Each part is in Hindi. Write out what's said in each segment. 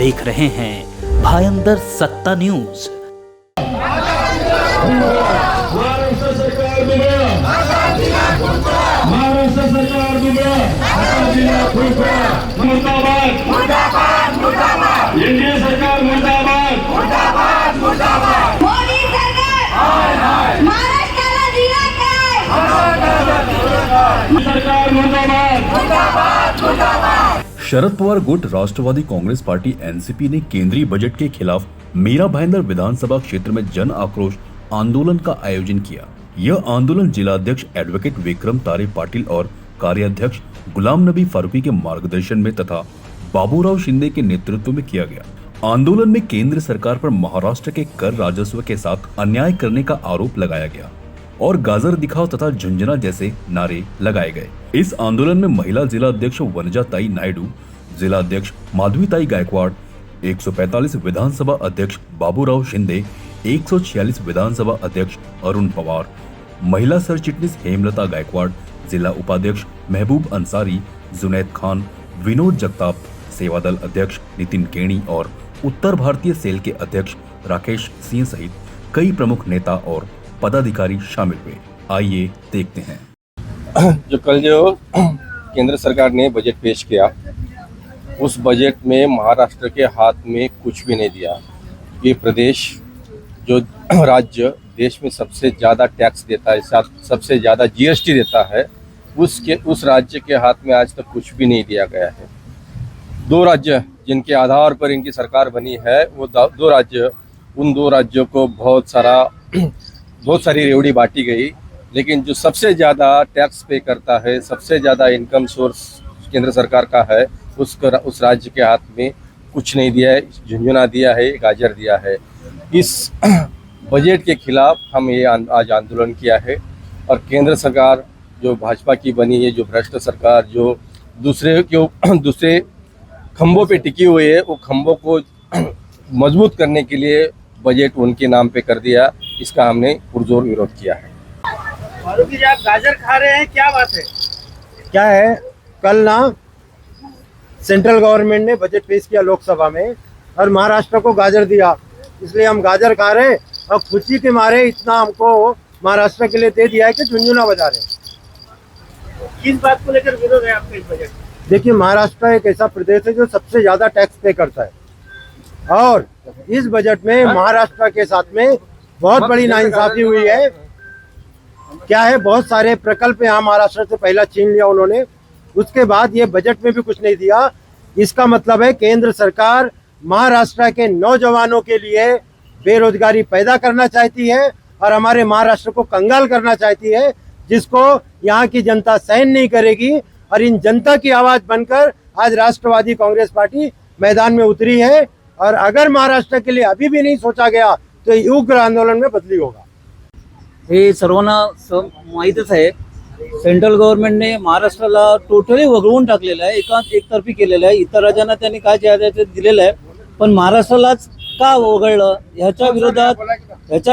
देख रहे हैं भायंदर सत्ता न्यूज। महाराष्ट्र सरकार महाराष्ट्र सरकार मुर्दाबाद मुर्दाबाद मुर्दाबाद एनडीए सरकार मुर्दाबाद मुर्दाबाद मोदी सरकार महाराष्ट्राला दिला काय सरकार मुर्दाबाद मुर्दाबाद। शरद पवार गुट राष्ट्रवादी कांग्रेस पार्टी एनसीपी ने केंद्रीय बजट के खिलाफ मीरा भाईंदर विधानसभा क्षेत्र में जन आक्रोश आंदोलन का आयोजन किया। यह आंदोलन जिलाध्यक्ष एडवोकेट विक्रम तारे पाटिल और कार्याध्यक्ष गुलाम नबी फारूकी के मार्गदर्शन में तथा बाबूराव शिंदे के नेतृत्व में किया गया। आंदोलन में केंद्र सरकार पर महाराष्ट्र के कर राजस्व के साथ अन्याय करने का आरोप लगाया गया और गाजर दिखाओ तथा झुंझुना जैसे नारे लगाए गए। इस आंदोलन में महिला जिला अध्यक्ष वनजाताई नायडू, जिला अध्यक्ष माधवीताई गायकवाड़, 145 विधानसभा अध्यक्ष बाबूराव शिंदे, 146 विधानसभा अध्यक्ष अरुण पवार, महिला सर चिटनीस हेमलता गायकवाड़, जिला उपाध्यक्ष महबूब अंसारी, जुनैद खान, विनोद जगताप, सेवादल अध्यक्ष नितिन केणी और उत्तर भारतीय सेल के अध्यक्ष राकेश सिंह सहित कई प्रमुख नेता और पदाधिकारी शामिल हुए। आइए देखते हैं। जो केंद्र सरकार ने बजट पेश किया, उस बजट में महाराष्ट्र के हाथ में कुछ भी नहीं दिया। ये प्रदेश जो राज्य देश में सबसे ज़्यादा टैक्स देता है, सबसे ज़्यादा जीएसटी देता है, उस राज्य के हाथ में आज तक कुछ भी नहीं दिया गया है। दो राज्य जिनके आधार पर इनकी सरकार बनी है, वो दो राज्य, उन दो राज्यों को बहुत सारी रेवड़ी बांटी गई, लेकिन जो सबसे ज़्यादा टैक्स पे करता है, सबसे ज़्यादा इनकम सोर्स केंद्र सरकार का है, उस राज्य के हाथ में कुछ नहीं दिया है। झुंझुना दिया है, गाजर दिया है। इस बजट के खिलाफ हम ये आज आंदोलन किया है और केंद्र सरकार जो भाजपा की बनी है, जो भ्रष्ट सरकार, जो दूसरे खंभों पे टिकी हुई है, वो खंभों को मजबूत करने के लिए बजट उनके नाम पे कर दिया। इसका हमने पुरजोर विरोध किया है। फारूकी जी, आप गाजर खा रहे हैं, क्या बात है? क्या है, कल ना सेंट्रल गवर्नमेंट ने बजट पेश किया लोकसभा में और महाराष्ट्र को गाजर दिया, इसलिए हम गाजर खा रहे और खुशी के मारे इतना हमको महाराष्ट्र के लिए दे दिया है कि झुंझुना बजा रहे। किस बात को लेकर विरोध है आपका इस बजट? देखिए, महाराष्ट्र एक ऐसा प्रदेश है जो सबसे ज्यादा टैक्स पे करता है और इस बजट में महाराष्ट्र के साथ में बहुत बड़ी नाइंसाफी हुई है। क्या है, बहुत सारे प्रकल्प यहाँ महाराष्ट्र से पहला छीन लिया उन्होंने, उसके बाद ये बजट में भी कुछ नहीं दिया। इसका मतलब है केंद्र सरकार महाराष्ट्र के नौजवानों के लिए बेरोजगारी पैदा करना चाहती है और हमारे महाराष्ट्र को कंगाल करना चाहती है, जिसको यहाँ की जनता सहन नहीं करेगी। और इन जनता की आवाज बनकर आज राष्ट्रवादी कांग्रेस पार्टी मैदान में उतरी है और अगर महाराष्ट्र के लिए अभी भी नहीं सोचा गया तो उग्र आंदोलन में बदली होगा। हे सर्वांना माहीतच आहे, सेंट्रल गव्हर्नमेंटने महाराष्ट्राला टोटली वगळून टाकलेलं आहे, एकतर्फी केलेलं आहे। इतर राज्यांना त्यांनी काय द्यायचं दिलेलं आहे, पण महाराष्ट्रालाच का वगळलं, ह्याच्या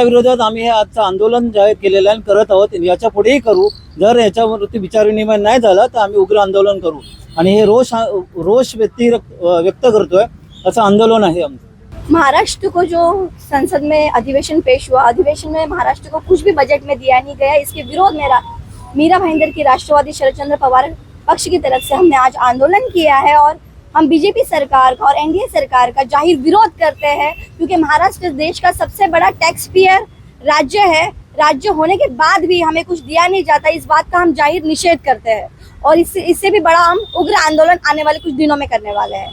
विरोधात आम्ही हे आजचं आंदोलन जाहीर केलेलं आहे, करत आहोत। याच्या पुढेही करू। जर याच्यावरती विचारविनिमय नाही झाला तर आम्ही उग्र आंदोलन करू आणि हे रोष व्यक्त करतोय, असं आंदोलन आहे आमचं। महाराष्ट्र को जो संसद में अधिवेशन पेश हुआ, अधिवेशन में महाराष्ट्र को कुछ भी बजट में दिया नहीं गया। इसके विरोध में मीरा भाईंदर की राष्ट्रवादी शरद चंद्र पवार पक्ष की तरफ से हमने आज आंदोलन किया है और हम बीजेपी सरकार का और एनडीए सरकार का जाहिर विरोध करते हैं, क्योंकि महाराष्ट्र देश का सबसे बड़ा टैक्स पेयर राज्य है। राज्य होने के बाद भी हमें कुछ दिया नहीं जाता, इस बात का हम जाहिर निषेध करते हैं और इससे भी बड़ा हम उग्र आंदोलन आने वाले कुछ दिनों में करने वाले हैं।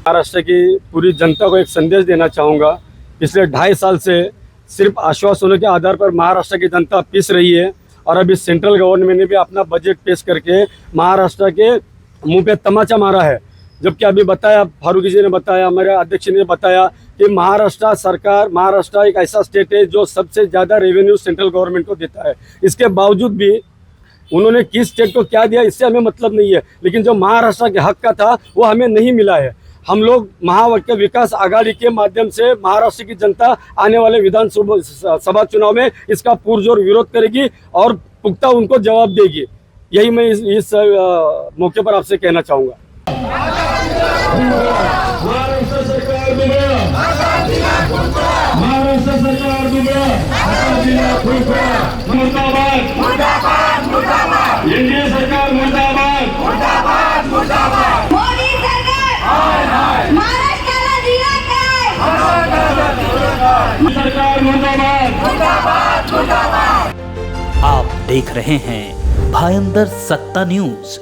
महाराष्ट्र की पूरी जनता को एक संदेश देना चाहूँगा। पिछले 2.5 साल से सिर्फ आश्वासनों के आधार पर महाराष्ट्र की जनता पिस रही है और अभी सेंट्रल गवर्नमेंट ने भी अपना बजट पेश करके महाराष्ट्र के मुंह पे तमाचा मारा है। जबकि अभी बताया, फारूकी जी ने बताया, हमारे अध्यक्ष ने बताया कि महाराष्ट्र एक ऐसा स्टेट है जो सबसे ज़्यादा रेवेन्यू सेंट्रल गवर्नमेंट को देता है। इसके बावजूद भी उन्होंने किस स्टेट को क्या दिया इससे हमें मतलब नहीं है, लेकिन जो महाराष्ट्र के हक का था वो हमें नहीं मिला है। हम लोग महावाक्य विकास आघाड़ी के माध्यम से महाराष्ट्र की जनता आने वाले विधानसभा चुनाव में इसका पुरजोर विरोध करेगी और पुख्ता उनको जवाब देगी। यही मैं इस मौके पर आपसे कहना चाहूँगा। महाराष्ट्र सरकार दुबळा महाराष्ट्र सरकार दुबळा जिल्हा फुलफुळा मुर्दाबाद एनडीए सरकार मुर्दाबाद मोदी सरकार महाराष्ट्राला दिला काय सरकार मुर्दाबाद आप देख रहे हैं भायंदर सत्ता न्यूज।